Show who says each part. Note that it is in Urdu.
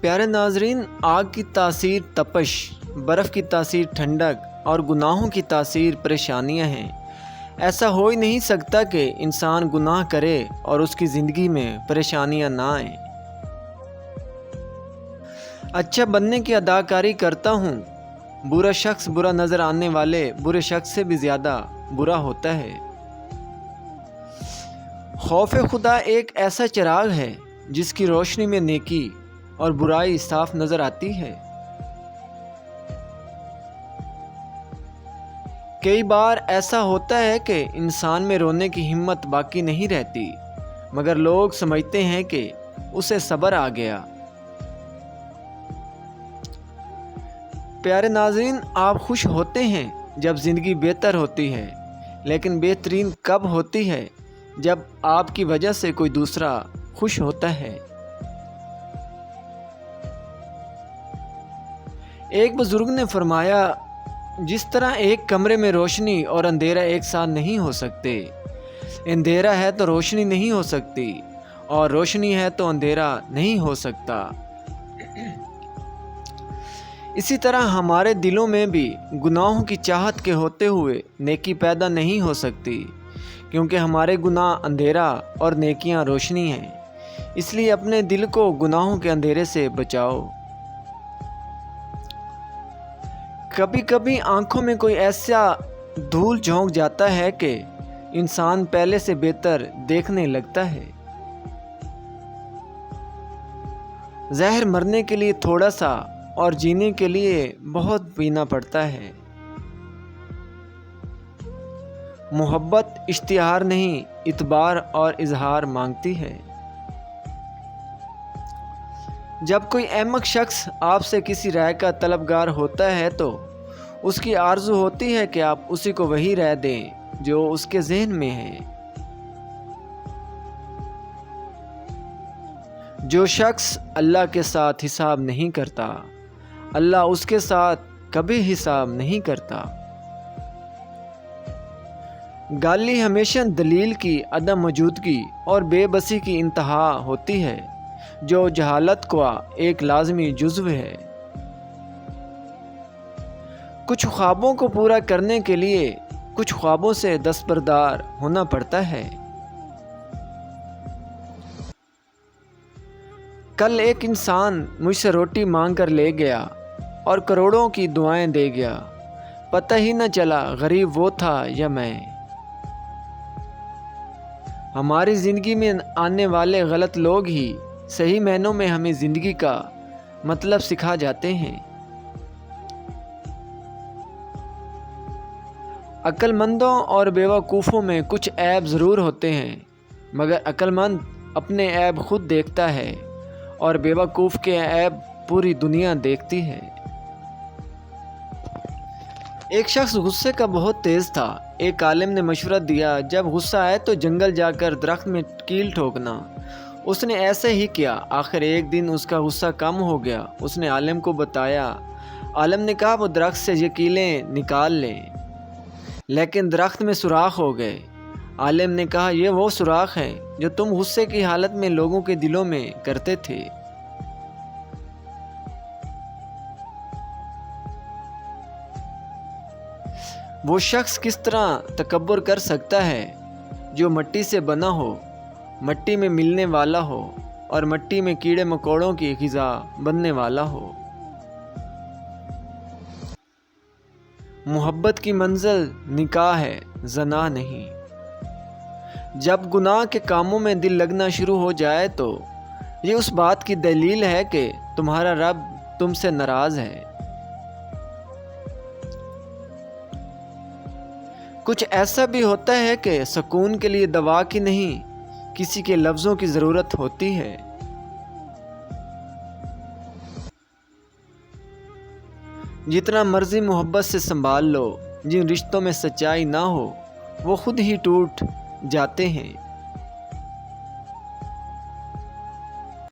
Speaker 1: پیارے ناظرین، آگ کی تاثیر تپش، برف کی تاثیر ٹھنڈک اور گناہوں کی تاثیر پریشانیاں ہیں۔ ایسا ہو ہی نہیں سکتا کہ انسان گناہ کرے اور اس کی زندگی میں پریشانیاں نہ آئیں۔ اچھا بننے کی اداکاری کرتا ہوں، برا شخص برا نظر آنے والے برے شخص سے بھی زیادہ برا ہوتا ہے۔ خوف خدا ایک ایسا چراغ ہے جس کی روشنی میں نیکی اور برائی صاف نظر آتی ہے۔ کئی بار ایسا ہوتا ہے کہ انسان میں رونے کی ہمت باقی نہیں رہتی، مگر لوگ سمجھتے ہیں کہ اسے صبر آ گیا۔ پیارے ناظرین، آپ خوش ہوتے ہیں جب زندگی بہتر ہوتی ہے، لیکن بہترین کب ہوتی ہے؟ جب آپ کی وجہ سے کوئی دوسرا خوش ہوتا ہے۔ ایک بزرگ نے فرمایا، جس طرح ایک کمرے میں روشنی اور اندھیرا ایک ساتھ نہیں ہو سکتے، اندھیرا ہے تو روشنی نہیں ہو سکتی، اور روشنی ہے تو اندھیرا نہیں ہو سکتا، اسی طرح ہمارے دلوں میں بھی گناہوں کی چاہت کے ہوتے ہوئے نیکی پیدا نہیں ہو سکتی، کیونکہ ہمارے گناہ اندھیرا اور نیکیاں روشنی ہیں۔ اس لیے اپنے دل کو گناہوں کے اندھیرے سے بچاؤ۔ کبھی کبھی آنکھوں میں کوئی ایسا دھول جھونک جاتا ہے کہ انسان پہلے سے بہتر دیکھنے لگتا ہے۔ زہر مرنے کے لیے تھوڑا سا اور جینے کے لیے بہت پینا پڑتا ہے۔ محبت اشتہار نہیں، اعتبار اور اظہار مانگتی ہے۔ جب کوئی احمق شخص آپ سے کسی رائے کا طلبگار ہوتا ہے تو اس کی آرزو ہوتی ہے کہ آپ اسی کو وہی رائے دیں جو اس کے ذہن میں ہے۔ جو شخص اللہ کے ساتھ حساب نہیں کرتا، اللہ اس کے ساتھ کبھی حساب نہیں کرتا۔ گالی ہمیشہ دلیل کی عدم موجودگی اور بے بسی کی انتہا ہوتی ہے، جو جہالت کا ایک لازمی جزو ہے۔ کچھ خوابوں کو پورا کرنے کے لیے کچھ خوابوں سے دستبردار ہونا پڑتا ہے۔ کل ایک انسان مجھ سے روٹی مانگ کر لے گیا اور کروڑوں کی دعائیں دے گیا، پتہ ہی نہ چلا غریب وہ تھا یا میں۔ ہماری زندگی میں آنے والے غلط لوگ ہی صحیح معنوں میں ہمیں زندگی کا مطلب سکھا جاتے ہیں۔ عقل مندوں اور بیوقوفوں میں کچھ عیب ضرور ہوتے ہیں، مگر عقل مند اپنے عیب خود دیکھتا ہے اور بیوقوف کے عیب پوری دنیا دیکھتی ہے۔ ایک شخص غصے کا بہت تیز تھا۔ ایک عالم نے مشورہ دیا، جب غصہ آئے تو جنگل جا کر درخت میں کیل ٹھوکنا۔ اس نے ایسے ہی کیا۔ آخر ایک دن اس کا غصہ کم ہو گیا۔ اس نے عالم کو بتایا۔ عالم نے کہا وہ درخت سے یہ کیلیں نکال لیں، لیکن درخت میں سوراخ ہو گئے۔ عالم نے کہا یہ وہ سوراخ ہیں جو تم غصے کی حالت میں لوگوں کے دلوں میں کرتے تھے۔ وہ شخص کس طرح تکبر کر سکتا ہے جو مٹی سے بنا ہو، مٹی میں ملنے والا ہو اور مٹی میں کیڑے مکوڑوں کی غذا بننے والا ہو۔ محبت کی منزل نکاح ہے، زنا نہیں۔ جب گناہ کے کاموں میں دل لگنا شروع ہو جائے تو یہ اس بات کی دلیل ہے کہ تمہارا رب تم سے ناراض ہے۔ کچھ ایسا بھی ہوتا ہے کہ سکون کے لیے دوا کی نہیں، کسی کے لفظوں کی ضرورت ہوتی ہے۔ جتنا مرضی محبت سے سنبھال لو، جن رشتوں میں سچائی نہ ہو وہ خود ہی ٹوٹ جاتے ہیں۔